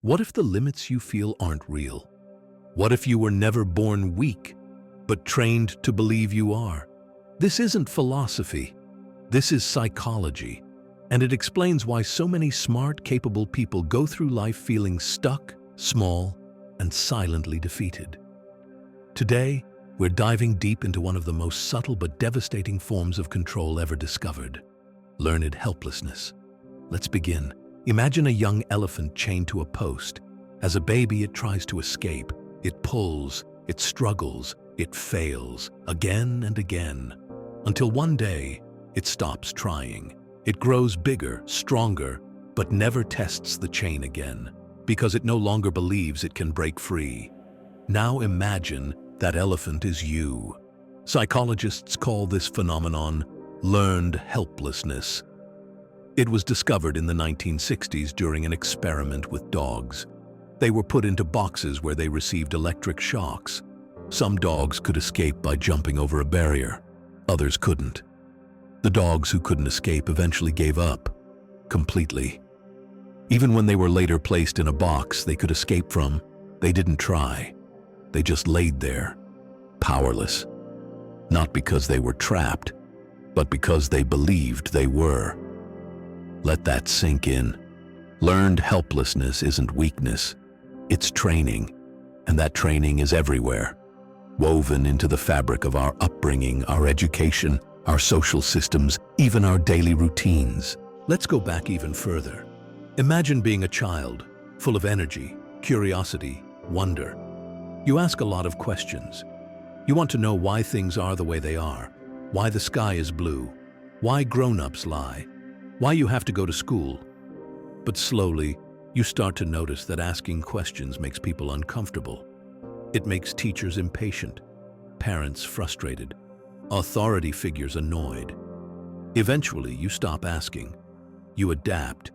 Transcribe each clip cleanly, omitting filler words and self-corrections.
What if the limits you feel aren't real? What if you were never born weak, but trained to believe you are? This isn't philosophy. This is psychology. And it explains why so many smart, capable people go through life feeling stuck, small, and silently defeated. Today, we're diving deep into one of the most subtle but devastating forms of control ever discovered: learned helplessness. Let's begin. Imagine a young elephant chained to a post. As a baby, it tries to escape. It pulls, it struggles, it fails, again and again, until one day, it stops trying. It grows bigger, stronger, but never tests the chain again, because it no longer believes it can break free. Now imagine that elephant is you. Psychologists call this phenomenon learned helplessness. It was discovered in the 1960s during an experiment with dogs. They were put into boxes where they received electric shocks. Some dogs could escape by jumping over a barrier. Others couldn't. The dogs who couldn't escape eventually gave up, completely. Even when they were later placed in a box they could escape from, they didn't try. They just laid there, powerless. Not because they were trapped, but because they believed they were. Let that sink in. Learned helplessness isn't weakness, it's training. And that training is everywhere, woven into the fabric of our upbringing, our education, our social systems, even our daily routines. Let's go back even further. Imagine being a child, full of energy, curiosity, wonder. You ask a lot of questions. You want to know why things are the way they are, why the sky is blue, why grown-ups lie, why you have to go to school. But slowly, you start to notice that asking questions makes people uncomfortable. It makes teachers impatient, parents frustrated, authority figures annoyed. Eventually, you stop asking. You adapt.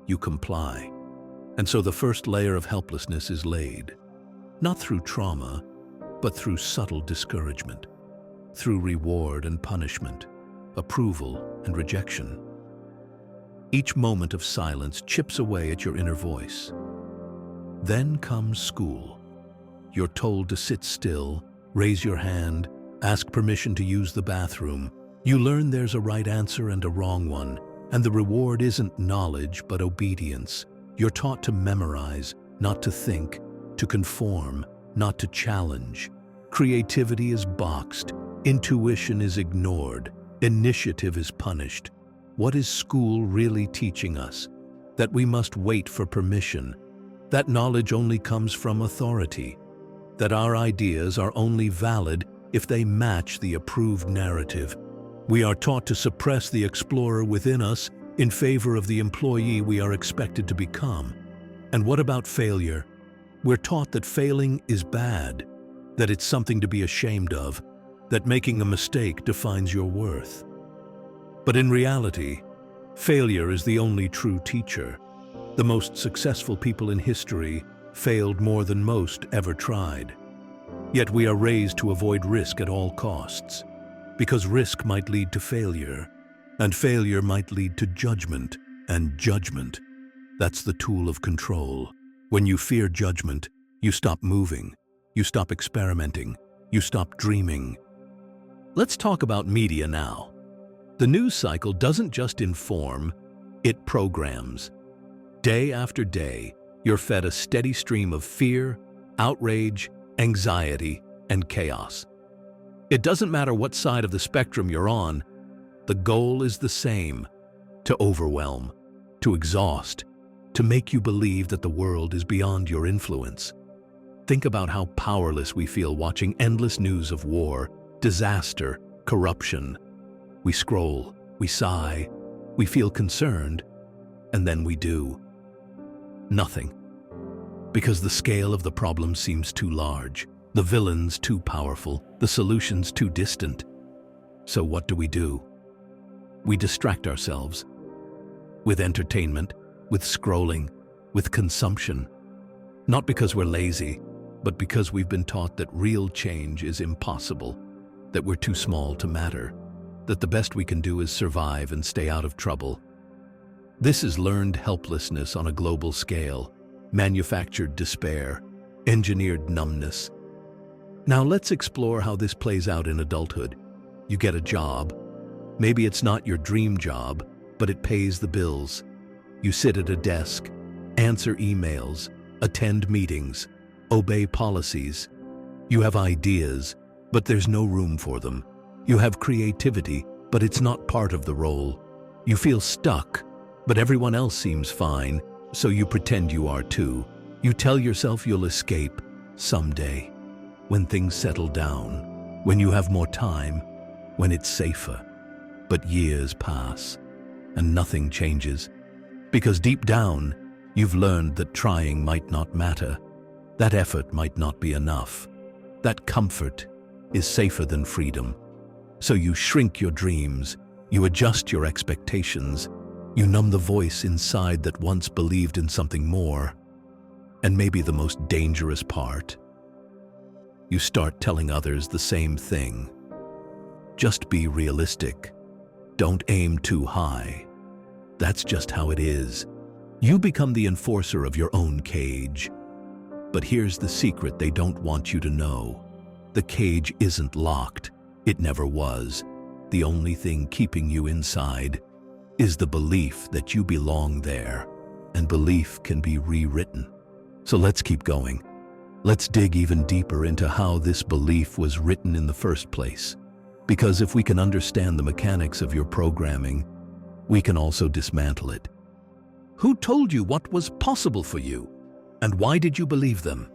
You comply. And so the first layer of helplessness is laid, not through trauma, but through subtle discouragement, through reward and punishment, approval and rejection. Each moment of silence chips away at your inner voice. Then comes school. You're told to sit still, raise your hand, ask permission to use the bathroom. You learn there's a right answer and a wrong one, and the reward isn't knowledge but obedience. You're taught to memorize, not to think, to conform, not to challenge. Creativity is boxed, intuition is ignored, initiative is punished. What is school really teaching us? That we must wait for permission, that knowledge only comes from authority, that our ideas are only valid if they match the approved narrative. We are taught to suppress the explorer within us in favor of the employee we are expected to become. And what about failure? We're taught that failing is bad, that it's something to be ashamed of, that making a mistake defines your worth. But in reality, failure is the only true teacher. The most successful people in history failed more than most ever tried. Yet we are raised to avoid risk at all costs, because risk might lead to failure, and failure might lead to judgment, and judgment, that's the tool of control. When you fear judgment, you stop moving, you stop experimenting, you stop dreaming. Let's talk about media now. The news cycle doesn't just inform, it programs. Day after day, you're fed a steady stream of fear, outrage, anxiety, and chaos. It doesn't matter what side of the spectrum you're on, the goal is the same: to overwhelm, to exhaust, to make you believe that the world is beyond your influence. Think about how powerless we feel watching endless news of war, disaster, corruption. We scroll, we sigh, we feel concerned, and then we do nothing. Because the scale of the problem seems too large, the villains too powerful, the solutions too distant. So what do? We distract ourselves with entertainment, with scrolling, with consumption. Not because we're lazy, but because we've been taught that real change is impossible, that we're too small to matter, that the best we can do is survive and stay out of trouble. This is learned helplessness on a global scale. manufactured despair, engineered numbness. Now let's explore how this plays out in adulthood. You get a job. Maybe it's not your dream job, but it pays the bills. You sit at a desk, answer emails, attend meetings, obey policies. You have ideas, but there's no room for them. You have creativity, but it's not part of the role. You feel stuck, but everyone else seems fine, so you pretend you are too. You tell yourself you'll escape someday, when things settle down, when you have more time, when it's safer. But years pass, and nothing changes. Because deep down, you've learned that trying might not matter, that effort might not be enough, that comfort is safer than freedom. So you shrink your dreams, you adjust your expectations, you numb the voice inside that once believed in something more. And maybe the most dangerous part, you start telling others the same thing. Just be realistic. Don't aim too high. That's just how it is. You become the enforcer of your own cage. But here's the secret they don't want you to know. The cage isn't locked. It never was. The only thing keeping you inside is the belief that you belong there. And belief can be rewritten. So let's keep going. Let's dig even deeper into how this belief was written in the first place. Because if we can understand the mechanics of your programming, we can also dismantle it. Who told you what was possible for you? And why did you believe them?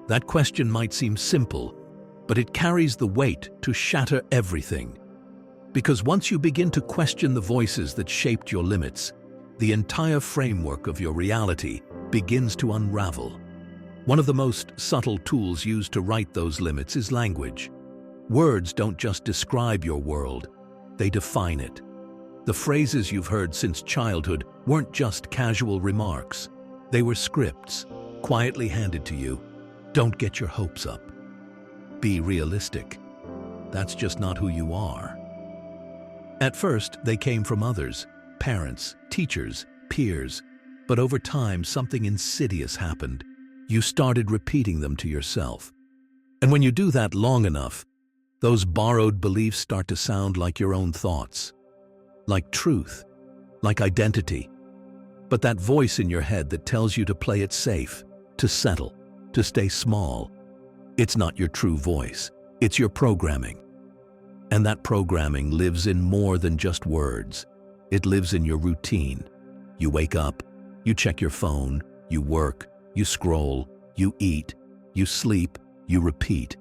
That question might seem simple, but it carries the weight to shatter everything. Because once you begin to question the voices that shaped your limits, the entire framework of your reality begins to unravel. One of the most subtle tools used to write those limits is language. Words don't just describe your world, they define it. The phrases you've heard since childhood weren't just casual remarks. They were scripts, quietly handed to you. Don't get your hopes up. Be realistic. That's just not who you are. At first, they came from others, parents, teachers, peers. But over time, something insidious happened. You started repeating them to yourself. And when you do that long enough, those borrowed beliefs start to sound like your own thoughts, like truth, like identity. But that voice in your head that tells you to play it safe, to settle, to stay small, it's not your true voice. It's your programming. And that programming lives in more than just words. It lives in your routine. You wake up, you check your phone, you work, you scroll, you eat, you sleep, you repeat.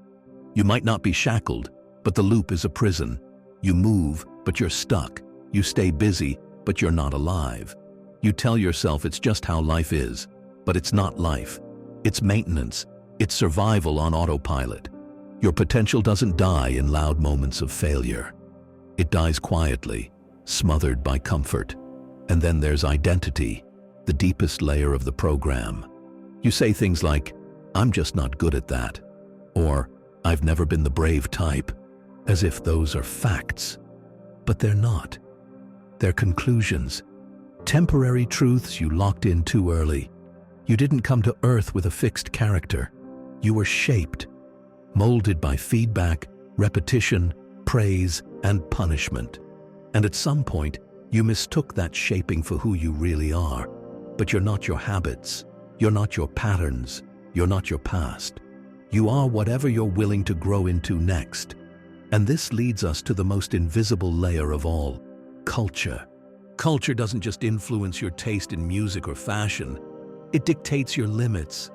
You might not be shackled, but the loop is a prison. You move, but you're stuck. You stay busy, but you're not alive. You tell yourself it's just how life is, but it's not life. It's maintenance. It's survival on autopilot. Your potential doesn't die in loud moments of failure. It dies quietly, smothered by comfort. And then there's identity, the deepest layer of the program. You say things like, "I'm just not good at that," or "I've never been the brave type," as if those are facts. But they're not. They're conclusions, temporary truths you locked in too early. You didn't come to Earth with a fixed character. You were shaped, molded by feedback, repetition, praise, and punishment. And at some point, you mistook that shaping for who you really are. But you're not your habits. You're not your patterns. You're not your past. You are whatever you're willing to grow into next. And this leads us to the most invisible layer of all, culture. Culture doesn't just influence your taste in music or fashion. It dictates your limits.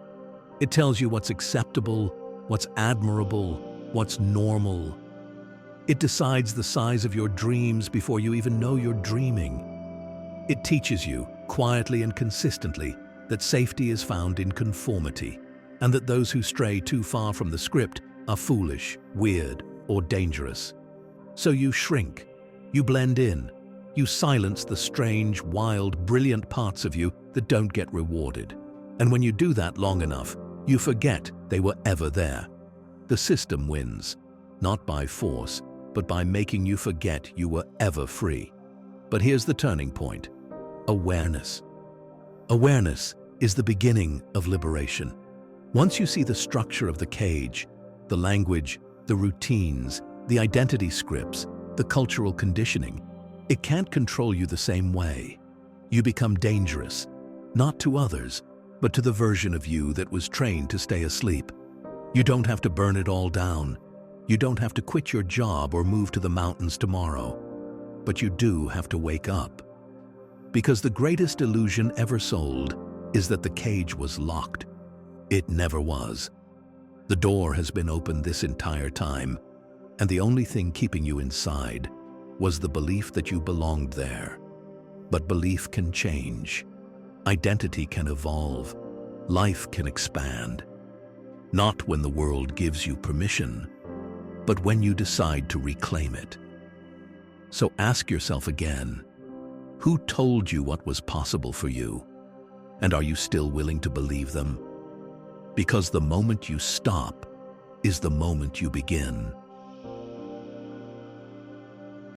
It tells you what's acceptable, what's admirable, what's normal. It decides the size of your dreams before you even know you're dreaming. It teaches you, quietly and consistently, that safety is found in conformity, and that those who stray too far from the script are foolish, weird, or dangerous. So you shrink, you blend in, you silence the strange, wild, brilliant parts of you that don't get rewarded. And when you do that long enough, you forget they were ever there. The system wins, not by force, but by making you forget you were ever free. But here's the turning point: awareness. Awareness, is the beginning of liberation. Once you see the structure of the cage, the language, the routines, the identity scripts, the cultural conditioning, it can't control you the same way. You become dangerous, not to others, but to the version of you that was trained to stay asleep. You don't have to burn it all down. You don't have to quit your job or move to the mountains tomorrow. But you do have to wake up. Because the greatest illusion ever sold is that the cage was locked. It never was. The door has been open this entire time, and the only thing keeping you inside was the belief that you belonged there. But belief can change. Identity can evolve. Life can expand. Not when the world gives you permission, but when you decide to reclaim it. So ask yourself again, who told you what was possible for you? And are you still willing to believe them? Because the moment you stop is the moment you begin.